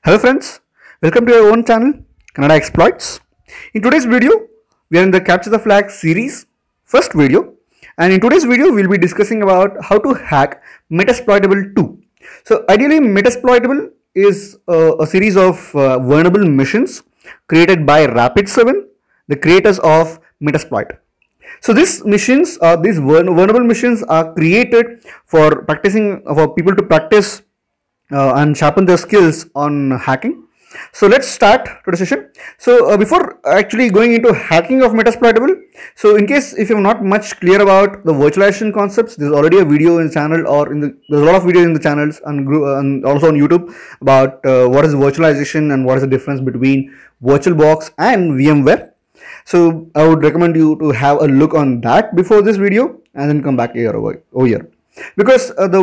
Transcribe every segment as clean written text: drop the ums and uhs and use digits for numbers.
Hello friends, welcome to our own channel Kannada Exploits. In today's video, we are in the Capture the Flag series, first video, and in today's video we'll be discussing about how to hack Metasploitable 2. So ideally Metasploitable is a series of vulnerable missions created by Rapid7, the creators of Metasploit. So these vulnerable missions are created for people to practice and sharpen their skills on hacking. So let's start today's session. So before actually going into hacking of Metasploitable, so in case if you're not much clear about the virtualization concepts, there's already a video in the channel, or there's a lot of videos in the channels and also on YouTube about what is virtualization and what is the difference between VirtualBox and VMware. So I would recommend you to have a look on that before this video and then come back here over here. Because the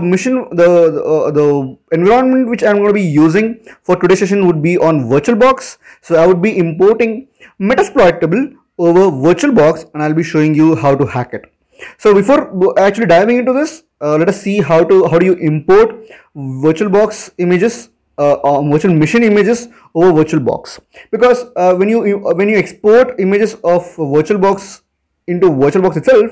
environment which I'm going to be using for today's session would be on VirtualBox. So I would be importing Metasploitable over VirtualBox and I'll be showing you how to hack it. So before actually diving into this, let us see how do you import VirtualBox images or virtual machine images over VirtualBox. Because when you export images of VirtualBox into VirtualBox itself,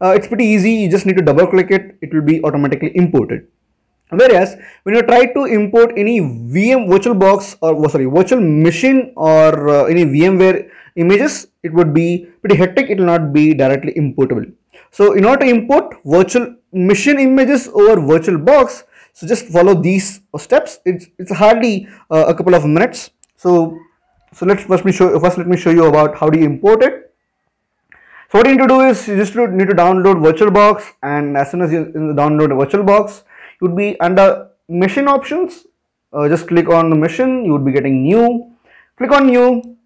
it's pretty easy. You just need to double click it, it will be automatically imported. Whereas when you try to import any virtual machine or any VMware images, it would be pretty hectic. It will not be directly importable. So in order to import virtual machine images over VirtualBox, so just follow these steps. It's hardly a couple of minutes. So let's first let me show you about how do you import it. So what you need to do is you just need to download VirtualBox, and as soon as you download VirtualBox, you would be under machine options. Just click on the machine, you would be getting new. Click on new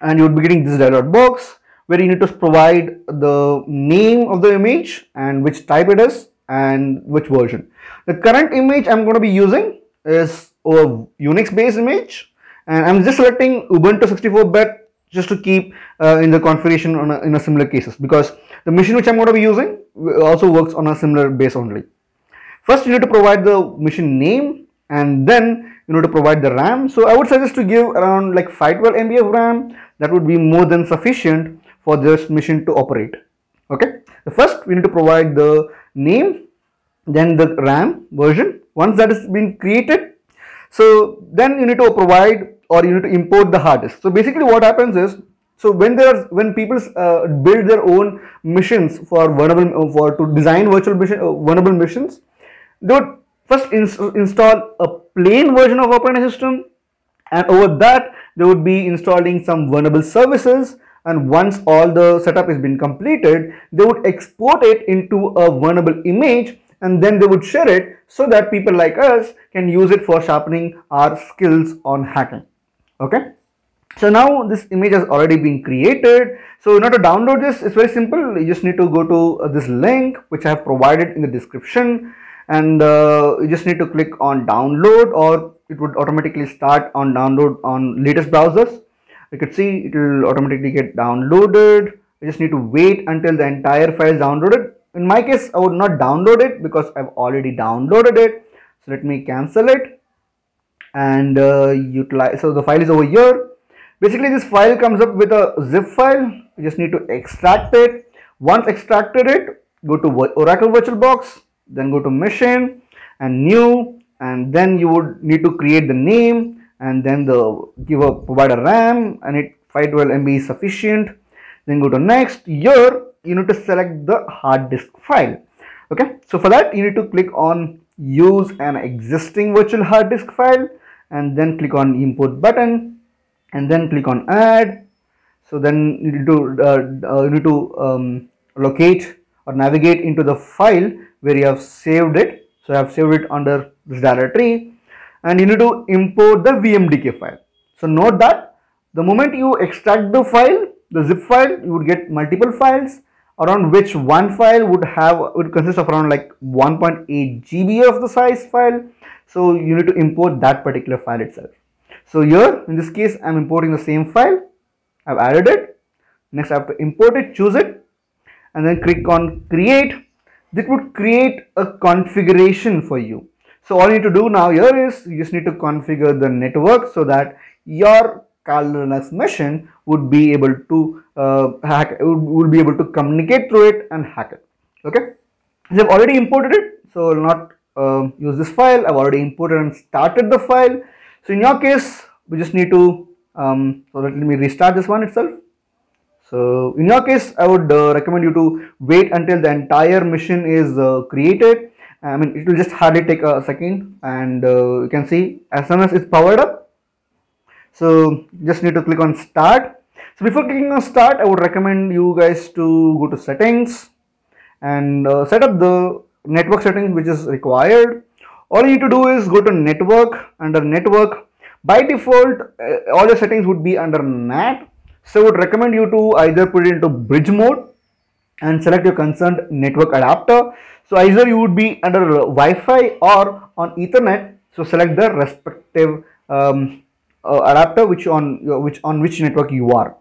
and you would be getting this dialog box where you need to provide the name of the image and which type it is and which version. The current image I'm going to be using is a Unix based image, and I'm just selecting Ubuntu 64-bit just to keep in the configuration in a similar cases, because the machine which I'm going to be using also works on a similar base only. First you need to provide the machine name and then you need to provide the RAM. So I would suggest to give around like 512 MB of RAM. That would be more than sufficient for this machine to operate. Okay, the first we need to provide the name, then the RAM version. Once that has been created, so then you need to provide or you need to import the hard disk. So basically what happens is, so when people build their own missions for to design vulnerable missions, they would first install a plain version of operating system, and over that they would be installing some vulnerable services, and once all the setup has been completed, they would export it into a vulnerable image and then they would share it so that people like us can use it for sharpening our skills on hacking. Okay, so now this image has already been created. So in order to download this, it's very simple. You just need to go to this link which I have provided in the description, and you just need to click on download, or it would automatically start on download on latest browsers. You can see it will automatically get downloaded. You just need to wait until the entire file is downloaded. In my case, I would not download it because I've already downloaded it. So let me cancel it and utilize. So the file is over here. Basically this file comes up with a zip file. You just need to extract it. Once extracted it, go to Oracle VirtualBox, then go to machine and new, and then you would need to create the name and then provide a RAM, and 512 MB is sufficient. Then go to next. Here you need to select the hard disk file. Okay, so for that you need to click on use an existing virtual hard disk file and then click on import button and then click on add. So then you need to locate or navigate into the file where you have saved it. So I have saved it under this directory, and you need to import the VMDK file. So note that the moment you extract the file, the zip file, you would get multiple files, around which one file would consist of around like 1.8 GB of the size file. So you need to import that particular file itself. So here in this case I'm importing the same file. I've added it. Next I have to import it, choose it, and then click on create. That would create a configuration for you. So all you need to do now here is you just need to configure the network so that your Kali Linux machine would be able to would be able to communicate through it and hack it. Okay, so I've already imported it, so I'll not use this file. I've already imported and started the file. So in your case, we just need to so let me restart this one itself. So in your case, I would recommend you to wait until the entire machine is created. I mean, it will just hardly take a second, and you can see as soon as it's powered up. So just need to click on start. So before clicking on start, I would recommend you guys to go to settings and set up the network settings which is required. All you need to do is go to network. Under network, by default all the settings would be under NAT. So I would recommend you to either put it into bridge mode and select your concerned network adapter. So either you would be under Wi-Fi or on Ethernet. So select the respective adapter which which network you are.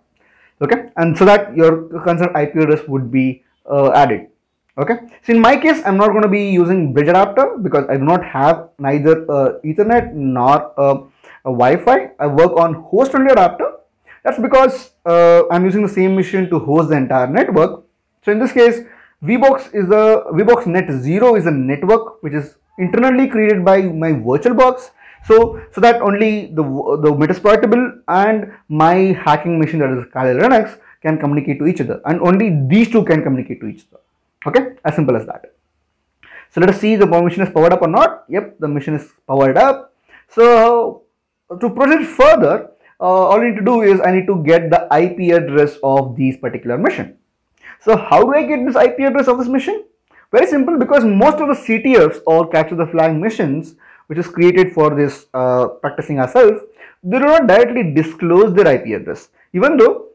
Okay, and so that your concerned IP address would be added. Okay, so in my case, I'm not going to be using bridge adapter because I do not have neither Ethernet nor a Wi-Fi. I work on host only adapter. That's because I'm using the same machine to host the entire network. So in this case, VBox Net 0 is a network which is internally created by my VirtualBox. So that only the Metasploitable and my hacking machine, that is Kali Linux, can communicate to each other, and only these two can communicate to each other. Okay, as simple as that. So let us see the machine is powered up or not. Yep, the machine is powered up. So to proceed further, all I need to do is I need to get the IP address of this particular machine. So how do I get this IP address of this machine? Very simple, because most of the CTFs or capture the flag missions which is created for this practicing ourselves, they do not directly disclose their IP address, even though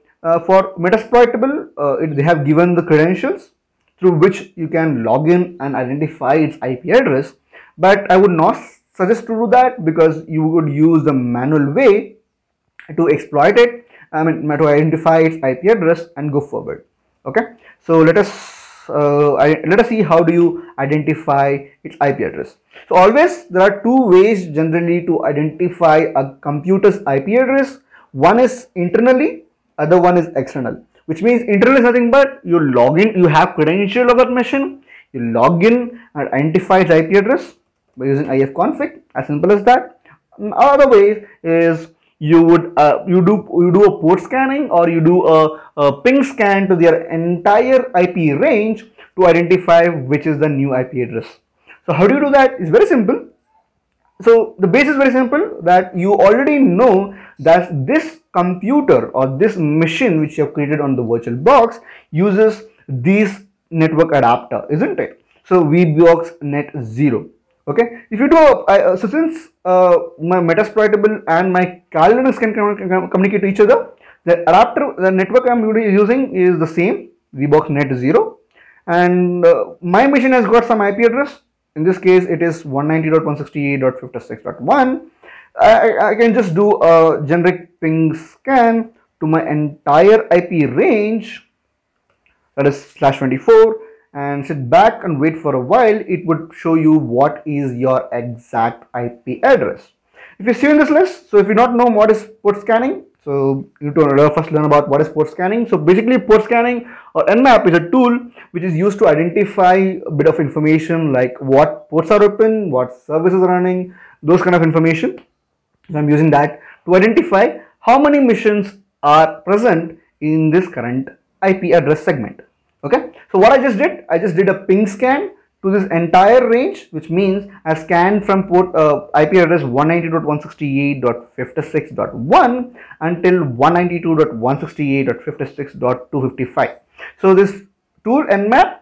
for Metasploitable they have given the credentials through which you can log in and identify its IP address. But I would not suggest to do that, because you would use the manual way to exploit it, I mean to identify its IP address and go forward. Okay, so let us see how do you identify its IP address. So always there are two ways generally to identify a computer's IP address. One is internally, other one is external. Which means internal is nothing but you log in, you have credential of that machine, you log in and identify its IP address by using ifconfig, as simple as that. Other way is you would you do a port scanning, or you do a ping scan to their entire IP range to identify which is the new IP address. So how do you do that? It's very simple. So the base is very simple, that you already know that this computer or this machine which you have created on the VirtualBox uses this network adapter, isn't it? So VBox Net 0. Okay, if you do so since my Metasploitable and my Kali Linux can communicate to each other, the adapter, the network I'm using is the same, VBox Net 0, and my machine has got some IP address. In this case, it is 192.168.56.1. I can just do a generic ping scan to my entire IP range, that is /24, and sit back and wait for a while. It would show you what is your exact IP address. If you see in this list, so if you don't know what is port scanning, so you need to first learn about what is port scanning. So basically, port scanning or Nmap is a tool which is used to identify a bit of information like what ports are open, what services are running, those kind of information. So I'm using that to identify how many missions are present in this current IP address segment. Okay, so what I just did a ping scan to this entire range, which means I scanned from port IP address 192.168.56.1 until 192.168.56.255. So this tool Nmap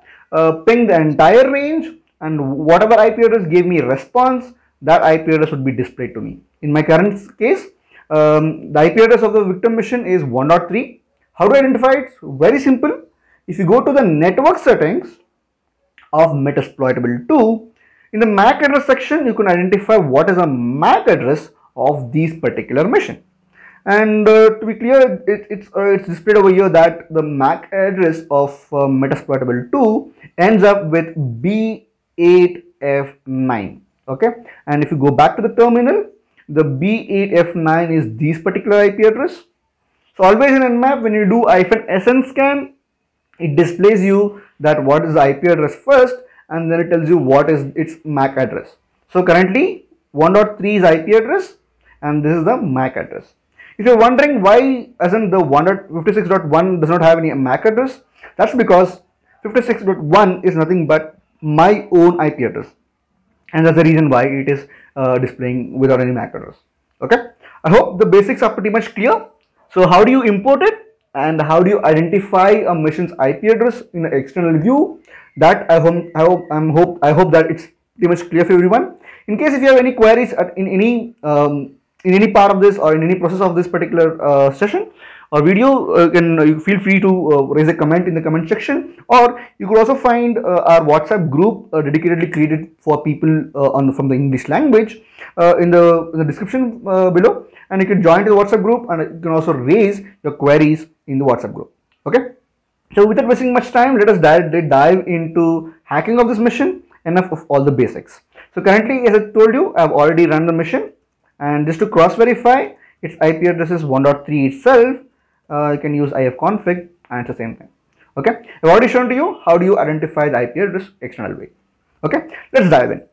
pinged the entire range, and whatever IP address gave me response, that IP address would be displayed to me. In my current case, the IP address of the victim machine is 1.3. How do I identify it? Very simple. If you go to the network settings of Metasploitable 2, in the MAC address section, you can identify what is a MAC address of this particular machine. And to be clear, it's displayed over here that the MAC address of Metasploitable 2 ends up with B8F9. Okay, and if you go back to the terminal, the B8F9 is this particular IP address. So always in Nmap, when you do -sn scan, it displays you that what is the IP address first, and then it tells you what is its MAC address. So currently 1.3 is IP address and this is the MAC address. If you're wondering why isn't the 56.1 does not have any MAC address, that's because 56.1 is nothing but my own IP address, and that's the reason why it is displaying without any MAC address. Okay, I hope the basics are pretty much clear. So how do you import it and how do you identify a machine's IP address in an external view? That I hope that it's pretty much clear for everyone. In case if you have any queries in any part of this or in any process of this particular session or video, you feel free to raise a comment in the comment section, or you could also find our WhatsApp group dedicatedly created for people from the English language in the description below, and you can join the WhatsApp group and you can also raise your queries in the WhatsApp group. Okay, so without wasting much time, let us dive into hacking of this mission. Enough of all the basics. So currently, as I told you, I have already run the mission, and just to cross verify, its IP address is 1.3 itself. You can use ifconfig and it's the same thing. Okay, I've already shown to you how do you identify the IP address external way. Okay, let's dive in.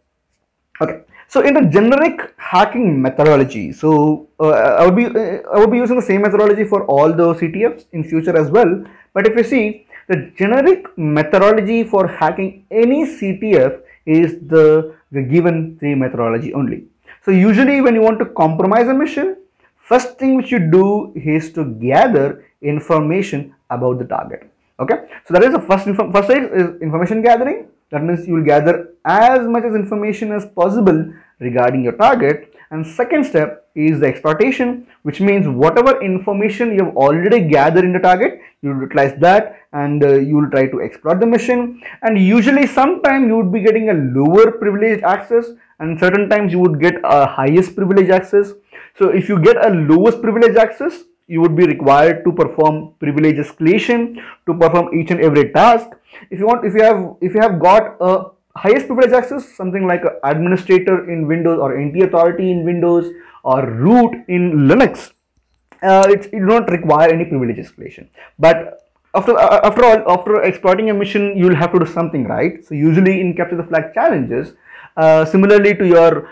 Okay, so in the generic hacking methodology, so I would be using the same methodology for all the CTFs in future as well. But if you see, the generic methodology for hacking any CTF is the given 3 methodology only. So usually when you want to compromise a mission, first thing which you do is to gather information about the target. Okay, so that is the first stage is information gathering. That means you will gather as much as information as possible regarding your target. And second step is the exploitation, which means whatever information you have already gathered in the target, you will utilize that and you will try to exploit the mission. And usually sometime you would be getting a lower privileged access, and certain times you would get a highest privilege access. So if you get a lowest privilege access, you would be required to perform privilege escalation to perform each and every task. If you have got a highest privilege access, something like an administrator in Windows or NT authority in Windows or root in Linux, it do not require any privilege escalation. But after exploiting a mission, you will have to do something, right? So usually in capture the flag challenges, similarly to your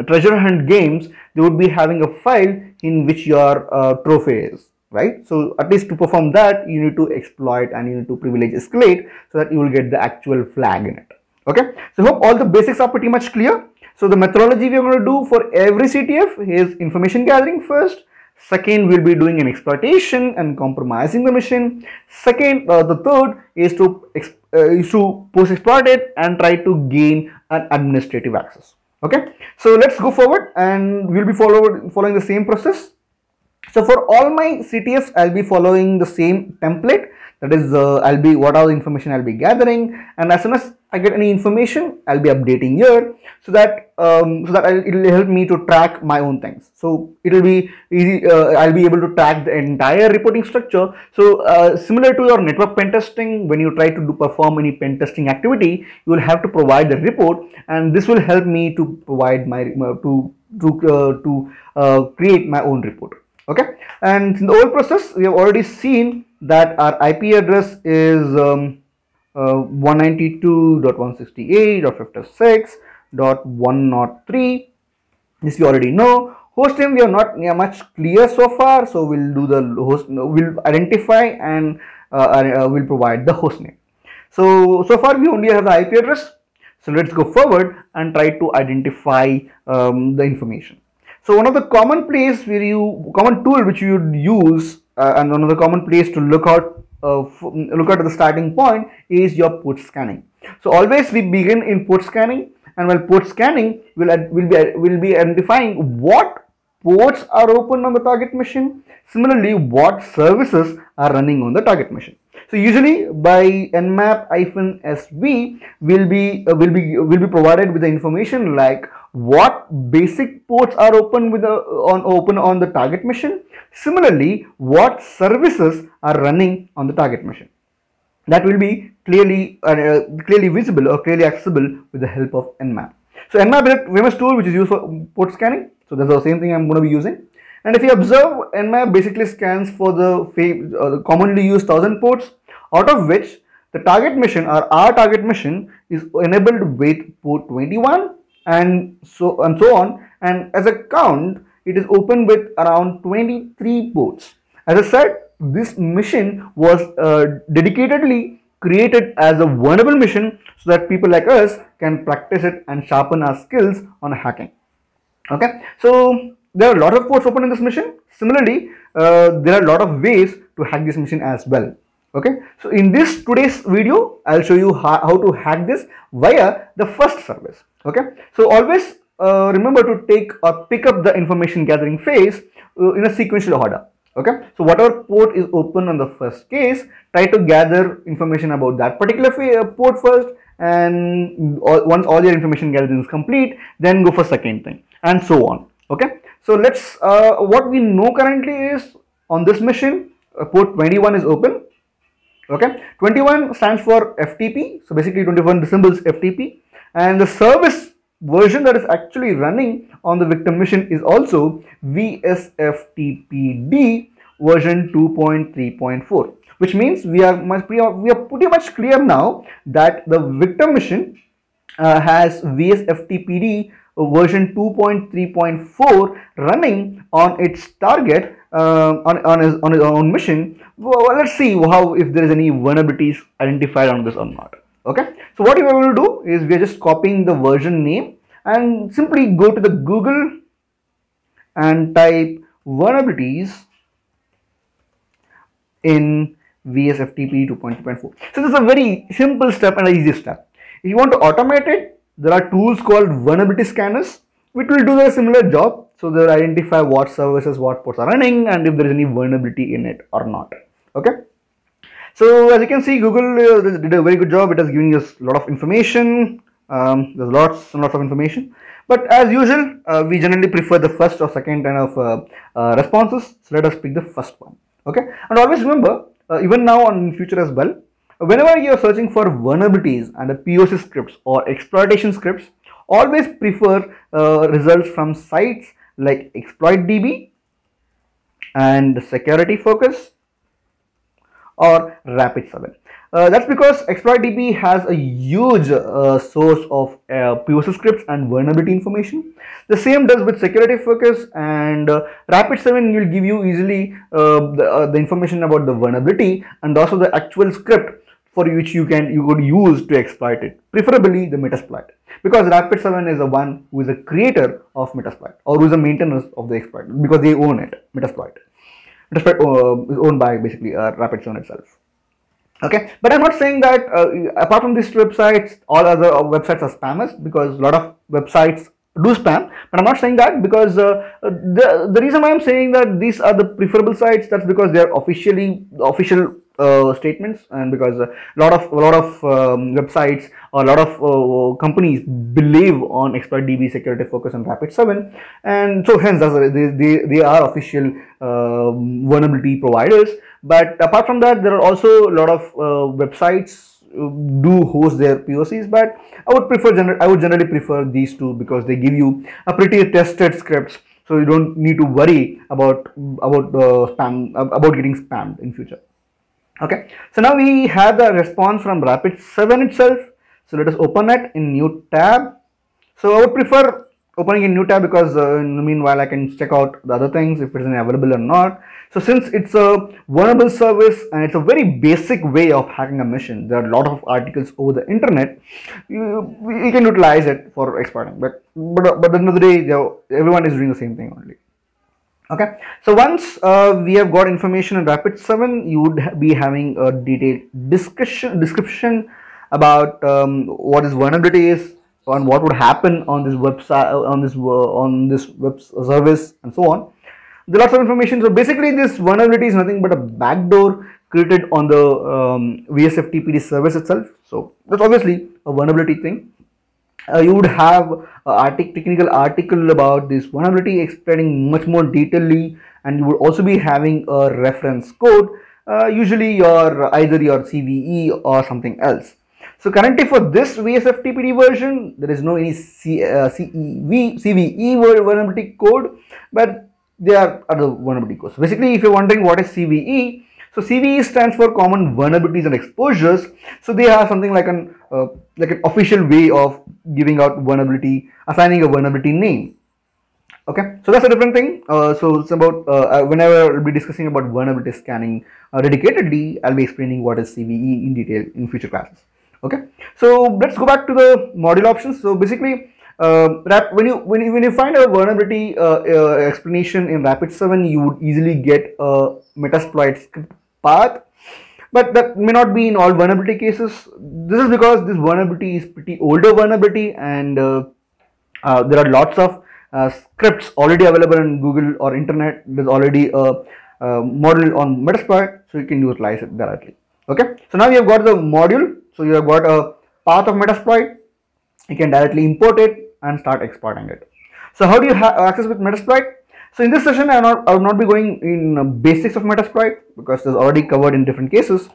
treasure hunt games, they would be having a file in which your trophy is, right? So at least to perform that, you need to exploit and you need to privilege escalate so that you will get the actual flag in it. Okay, so I hope all the basics are pretty much clear. So the methodology we are going to do for every CTF is information gathering first. Second, we'll be doing an exploitation and compromising the mission. Second, the third is to post exploit it and try to gain an administrative access. Okay, so let's go forward and we'll be following the same process. So for all my CTFs, I'll be following the same template. That is, what all the information I'll be gathering, and as soon as I get any information, I'll be updating here so that it will help me to track my own things. So it will be easy. I'll be able to track the entire reporting structure. So similar to your network pen testing, when you try to perform any pen testing activity, you will have to provide the report, and this will help me to provide my create my own report. Okay, and in the whole process, we have already seen that our IP address is 192.168.56.103. This you already know. Host name we are not much clear so far, so we'll do the host. We'll identify and we'll provide the host name. So far we only have the IP address. So let's go forward and try to identify the information. So one of the common tool which you would use and one of the common place to look at the starting point is your port scanning. So always we begin in port scanning, and while port scanning will be identifying what ports are open on the target machine. Similarly, what services are running on the target machine. So usually by nmap-sv will be provided with the information like what basic ports are open on the target machine. Similarly, what services are running on the target machine. That will be clearly visible or clearly accessible with the help of nmap. So Nmap is a famous tool which is used for port scanning. So that's the same thing I'm going to be using. And if you observe, Nmap basically scans for the commonly used 1000 ports, out of which the target mission or our target mission is enabled with port 21 and so on. And as a count, it is open with around 23 ports. As I said, this mission was dedicatedly created as a vulnerable mission so that people like us can practice it and sharpen our skills on hacking. Okay, so there are a lot of ports open in this mission. Similarly, there are a lot of ways to hack this mission as well. Okay, so in this today's video, I'll show you how to hack this via the first service. Okay, so always remember to pick up the information gathering phase in a sequential order. Okay, so whatever port is open on the first case, try to gather information about that particular port first, and once all your information gathering is complete, then go for second thing, and so on. Okay, so let's what we know currently is on this mission, port 21 is open. Okay, 21 stands for FTP, so basically 21 resembles FTP, and the service version that is actually running on the victim mission is also VSFTPD version 2.3.4, which means we are pretty much clear now that the victim mission has VSFTPD version 2.3.4 running on its target on his own mission. Well, let's see how if there is any vulnerabilities identified on this or not. Okay, so what we will do is we are just copying the version name and simply go to the Google and type vulnerabilities in VSFTP 2.3.4. So this is a very simple step and an easy step. If you want to automate it, there are tools called vulnerability scanners which will do the similar job. So they'll identify what services, what ports are running, and if there is any vulnerability in it or not. Okay. So as you can see, Google did a very good job. It has given us a lot of information. There's lots and lots of information. But as usual, we generally prefer the first or second kind of responses. So let us pick the first one. Okay. And always remember, even now on future as well, whenever you are searching for vulnerabilities and POC scripts or exploitation scripts, always prefer results from sites like ExploitDB and SecurityFocus or Rapid7. That's because ExploitDB has a huge source of POC scripts and vulnerability information. The same does with SecurityFocus, and Rapid7 will give you easily the information about the vulnerability and also the actual script for which you could use to exploit it, preferably the Metasploit, because Rapid7 is the one who is a creator of Metasploit or who is a maintainer of the exploit because they own it. Metasploit is owned by basically Rapid7 itself. Okay, but I'm not saying that apart from these websites, all other websites are spammers, because a lot of websites do spam. But I'm not saying that because the reason why I'm saying that these are the preferable sites, that's because they are official statements, and because a lot of websites or a lot of companies believe on ExploitDB, SecurityFocus, and Rapid7, and so hence they are official vulnerability providers. But apart from that, there are also a lot of websites do host their POCs, but I would generally prefer these two because they give you a pretty tested scripts, so you don't need to worry about getting spammed in future. Okay, so now we have the response from Rapid7 itself. So let us open it in new tab. So I would prefer opening a new tab because in the meanwhile I can check out the other things if it is available or not. So since it's a vulnerable service and it's a very basic way of hacking a mission, there are a lot of articles over the internet. You can utilize it for exploiting, but at the end of the day, everyone is doing the same thing only. Okay, so once we have got information on Rapid7, you would be having a detailed description about what this vulnerability is, on what would happen on this website, on this web service, and so on. There are lots of information. So basically, this vulnerability is nothing but a backdoor created on the VSFTPD service itself. So that's obviously a vulnerability thing. You would have a technical article about this vulnerability explaining much more detailedly, and you would also be having a reference code, usually either your CVE or something else. So currently for this VSFTPD version, there is no any CVE vulnerability code, but there are other vulnerability codes. So basically, if you're wondering what is CVE, so CVE stands for Common Vulnerabilities and Exposures. So they have something like an official way of giving out vulnerability, assigning a vulnerability name. Okay, so that's a different thing. So it's about whenever I'll be discussing about vulnerability scanning dedicatedly, I'll be explaining what is CVE in detail in future classes. Okay, so let's go back to the module options. So basically, when you find a vulnerability explanation in Rapid7, you would easily get a Metasploit script path, but that may not be in all vulnerability cases. This is because this vulnerability is pretty older vulnerability, and there are lots of scripts already available in Google or internet. There's already a module on Metasploit, so you can utilize it directly. Okay, so now you have got the module, so you have got a path of Metasploit. You can directly import it and start exporting it. So how do you have access with Metasploit? So in this session, I will not be going in basics of Metasploit because there's already covered in different cases.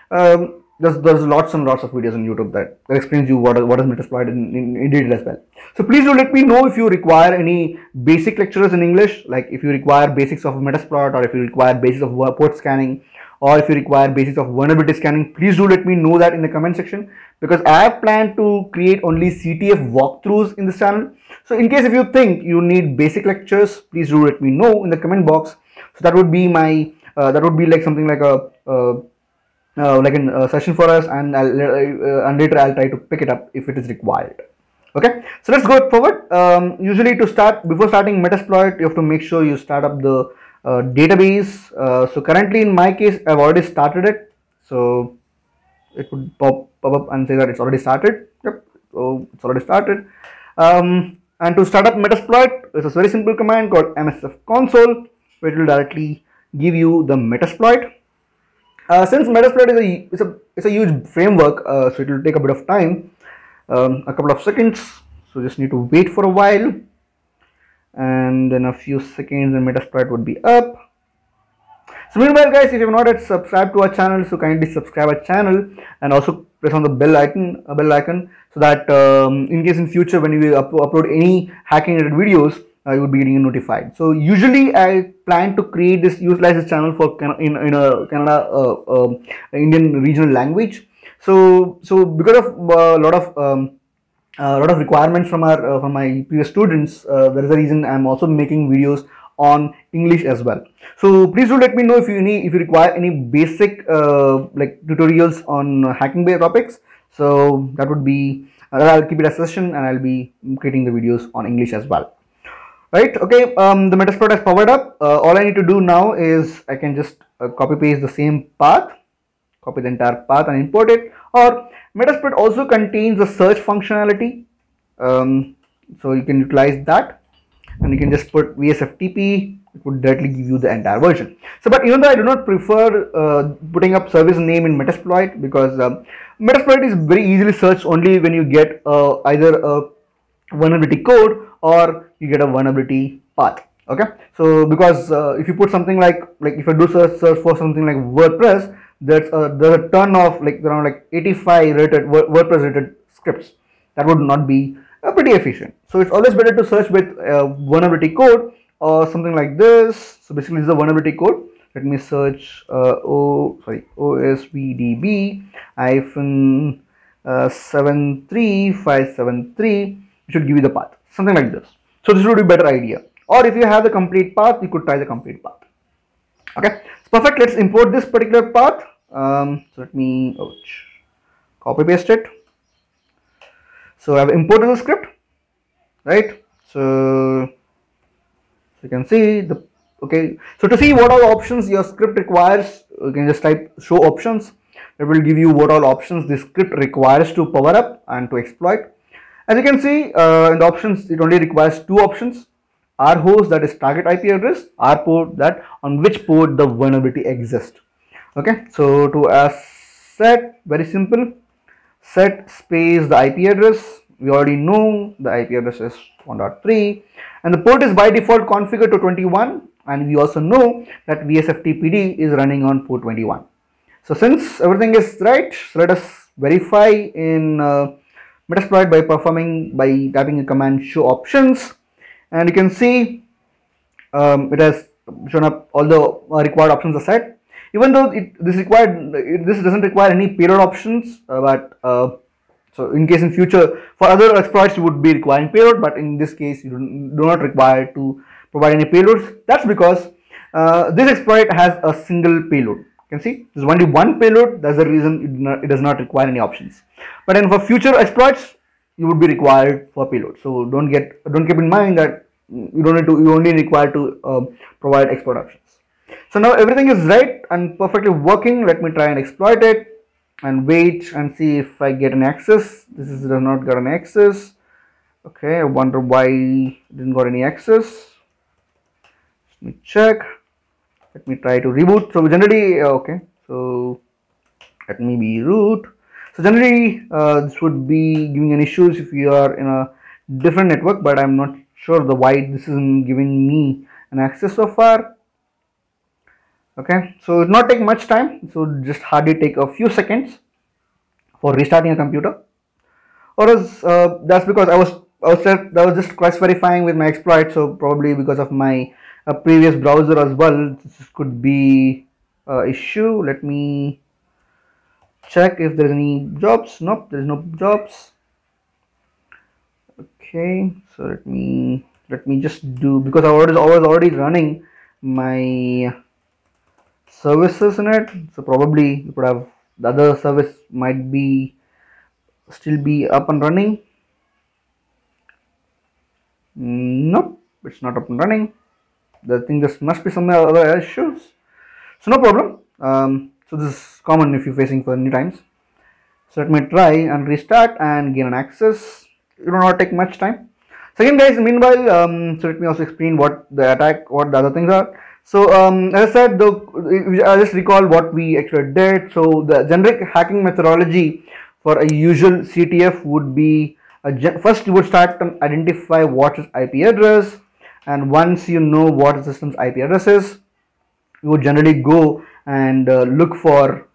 There's lots and lots of videos on YouTube that explains you what is Metasploit in detail as well. So please do let me know if you require any basic lectures in English, like if you require basics of Metasploit, or if you require basics of port scanning, or if you require basics of vulnerability scanning. Please do let me know that in the comment section, because I have planned to create only CTF walkthroughs in this channel. So in case if you think you need basic lectures, please do let me know in the comment box. So that would be my like something like a session for us, and later I'll try to pick it up if it is required. Okay, so let's go forward. Usually before starting Metasploit, you have to make sure you start up the database. So currently in my case, I've already started it, so it would pop up and say that it's already started. Yep, so it's already started. And to start up Metasploit, there's a very simple command called msf console, which will directly give you the Metasploit. Since Metasploit is a huge framework, so it will take a bit of time, a couple of seconds. So just need to wait for a while, and then a few seconds and Metasploit would be up. So meanwhile guys, if you have not yet subscribed to our channel, so kindly subscribe our channel and also press on the bell icon so that in case in future when we upload any hacking related videos, you would be getting notified. So usually I plan to utilize this channel for in a Kannada Indian regional language. So because of a lot of requirements from my previous students, there is a reason I'm also making videos on English as well. So please do let me know if you require any basic like tutorials on hacking based topics. So that would be I'll keep it as a session, and I'll be creating the videos on English as well. Right, okay, the Metasploit has powered up. All I need to do now is I can just copy paste the same path, copy the entire path and import it. Or Metasploit also contains a search functionality, so you can utilize that, and you can just put VSFTP. It would directly give you the entire version. So but even though I do not prefer putting up service name in Metasploit, because Metasploit is very easily searched only when you get either a vulnerability code or you get a vulnerability path. Okay, so because if you put something like if you do search for something like WordPress, there's a ton of around 85 rated WordPress rated scripts. That would not be pretty efficient. So it's always better to search with vulnerability code or something like this. So basically this is the vulnerability code. Let me search OSVDB -73573. It should give you the path, something like this. So this would be a better idea. Or if you have the complete path, you could try the complete path. Okay, so perfect. Let's import this particular path. So let me copy paste it. So I've imported the script, right? So you can see okay. So to see what all options your script requires, you can just type show options. It will give you what all options the script requires to power up and to exploit. As you can see in the options, it only requires two options: rhost, that is target IP address, rport, that on which port the vulnerability exists. Okay, so to set, very simple, set space the IP address. We already know the IP address is 1.3, and the port is by default configured to 21, and we also know that VSFTPD is running on port 21. So since everything is right, so let us verify in Metasploit by typing a command show options, and you can see it has shown up all the required options are set. Even though this doesn't require any payload options, but so in case in future for other exploits you would be requiring payload, but in this case you do not require to provide any payloads. That's because this exploit has a single payload. You can see there's only one payload. That's the reason it does not require any options. But then for future exploits you would be required for payload. So don't keep in mind that you only require to provide exploit options. So now everything is right and perfectly working. Let me try and exploit it and wait and see if I get an access. This does not get an access. Okay, I wonder why it didn't got any access. Let me check. Let me try to reboot. So generally, okay, so let me be root. So generally this would be giving an issues if you are in a different network, but I'm not sure the why this isn't giving me an access so far. Okay, so it not take much time, so just hardly take a few seconds for restarting a computer. Or else that's because I was just cross verifying with my exploit, so probably because of my previous browser as well, this could be issue. Let me check if there's any jobs. Nope, there's no jobs. Okay, so let me just do, because I was already running my services in it, so probably you could have the other service might be still be up and running. Nope, it's not up and running. The thing, this must be some other issues, so no problem. So this is common if you're facing for new times. So let me try and restart and gain an access. It will not take much time. So again guys, meanwhile, so let me also explain what the other things are. So as I said, I just recall what we actually did. So the generic hacking methodology for a usual CTF would be first you would start to identify what is IP address, and once you know what the system's IP address is, you would generally go and look for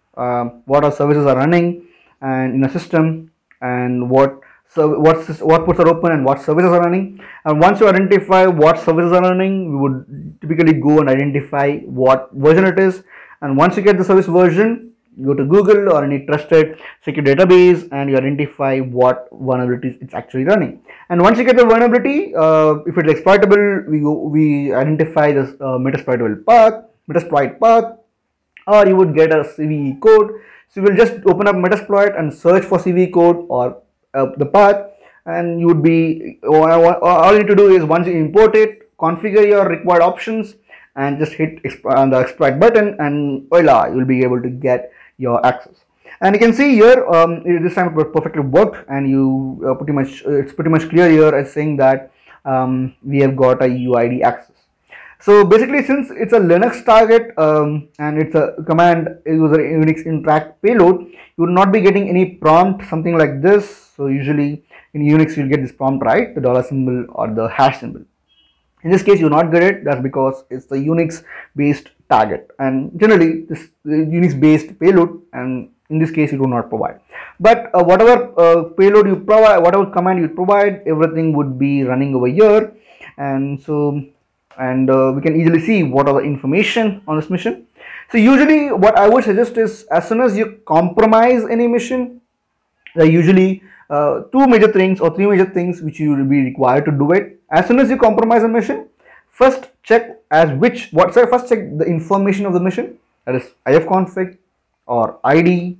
what our services are running and in a system, and what ports are open and what services are running. And once you identify what services are running, we would typically go and identify what version it is. And once you get the service version, you go to Google or any trusted secure database and you identify what vulnerabilities it's actually running. And once you get the vulnerability, if it's exploitable, we identify this Metasploit path, or you would get a CVE code. So you will just open up Metasploit and search for CVE code or the path, and you would be all you need to do is, once you import it, configure your required options and just hit the exploit button, and voila, you will be able to get your access. And you can see here this time it perfectly worked, and you it's pretty much clear here as saying that we have got a UID access. So basically, since it's a Linux target and it's a command user Unix interact payload, you will not be getting any prompt, something like this. So usually in Unix you'll get this prompt, right, the dollar symbol or the hash symbol. In this case you will not get it. That's because it's the Unix based target, and generally this Unix based payload, and in this case you do not provide. But whatever payload you provide, whatever command you provide, everything would be running over here. And so we can easily see what are the information on this mission. So usually what I would suggest is, as soon as you compromise any mission, there are usually two major things or three major things which you will be required to do it. As soon as you compromise a mission, first check first check the information of the mission, that is ifconfig or ID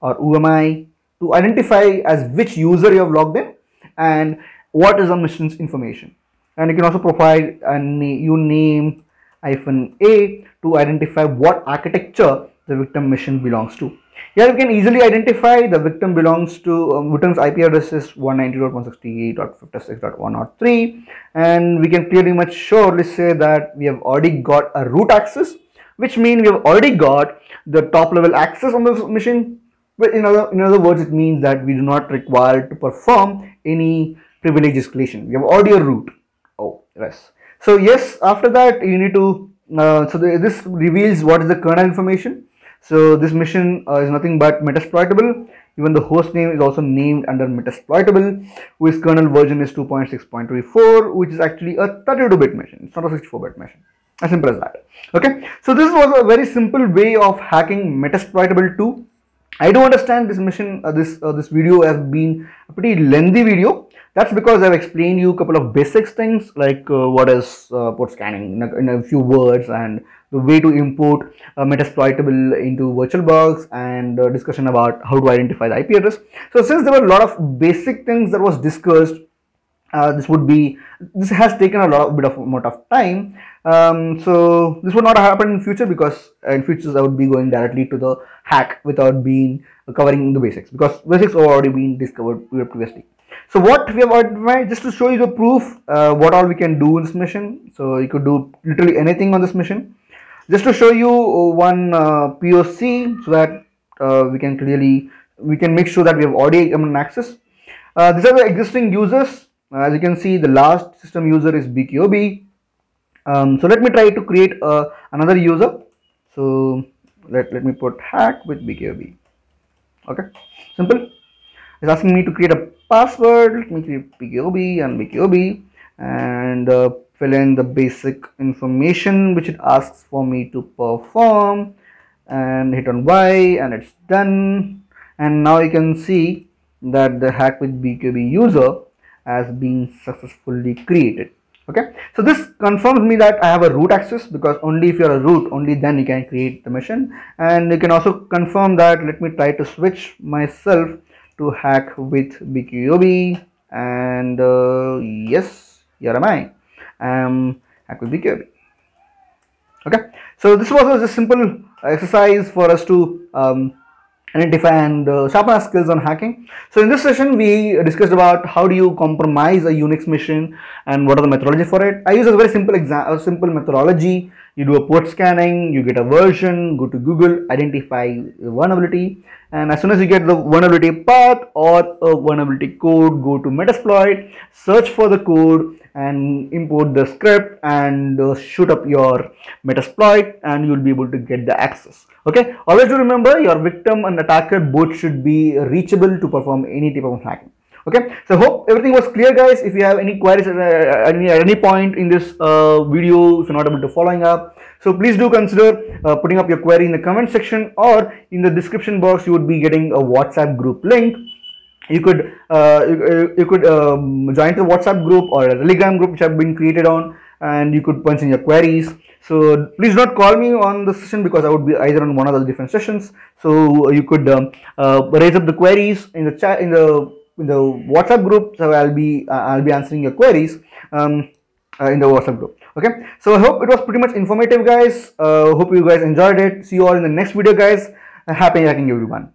or UMI, to identify as which user you have logged in and what is the mission's information. And you can also provide a name -a to identify what architecture the victim mission belongs to. Here you can easily identify the victim belongs to victim's IP address is 192.168.56.103, and we can pretty much surely say that we have already got a root access, which means we have already got the top level access on the mission. But in other words, it means that we do not require to perform any privilege escalation. We have already a root. Oh yes. So yes, after that you need to this reveals what is the kernel information. So this mission is nothing but metasploitable. Even the host name is also named under Metasploitable, whose kernel version is 2.6.34, which is actually a 32-bit machine. It's not a 64-bit machine. As simple as that. Okay, so this was a very simple way of hacking Metasploitable 2. I do understand this mission, this video has been a pretty lengthy video. That's because I've explained you a couple of basics things like what is port scanning in a few words, and the way to import Metasploitable into VirtualBox, and discussion about how to identify the IP address. So since there were a lot of basic things that was discussed, this has taken a bit of amount of time. So this would not happen in future, because in futures I would be going directly to the hack without being covering the basics, because basics have already been discovered previously. So what we have identified, just to show you the proof what all we can do in this mission. So you could do literally anything on this mission. Just to show you one POC, so that we can make sure that we have audio access. These are the existing users. As you can see, the last system user is BKOB. So let me try to create another user. So let me put hack with BKOB. Okay, simple. It's asking me to create a password. Let me create BKOB and BKOB, and fill in the basic information which it asks for me to perform, and hit on Y, and it's done. And now you can see that the hack with BKOB user has been successfully created. Okay, so this confirms me that I have a root access, because only if you're a root, only then you can create the mission. And you can also confirm that. Let me try to switch myself to hack with BKOB, and yes, here am I. Hack with BKOB. Okay, so this was a simple exercise for us to identify and sharpen our skills on hacking. So in this session we discussed about how do you compromise a Unix machine and what are the methodology for it. I use a very simple methodology. You do a port scanning, you get a version, go to Google, identify the vulnerability, and as soon as you get the vulnerability path or a vulnerability code, go to Metasploit, search for the code and import the script, and shoot up your Metasploit, and you'll be able to get the access. Okay, always do remember, your victim and attacker both should be reachable to perform any type of hacking. Okay, so hope everything was clear, guys. If you have any queries at any point in this video, if you're not able to following up, so please do consider putting up your query in the comment section, or in the description box you would be getting a WhatsApp group link. You could join the WhatsApp group or a Telegram group which have been created on, and you could punch in your queries. So please don't call me on the session, because I would be either on one of the different sessions. So you could raise up the queries in the chat, in the WhatsApp group. So I'll be answering your queries in the WhatsApp group. Okay, so I hope it was pretty much informative, guys. Hope you guys enjoyed it. See you all in the next video, guys. Happy hacking, everyone.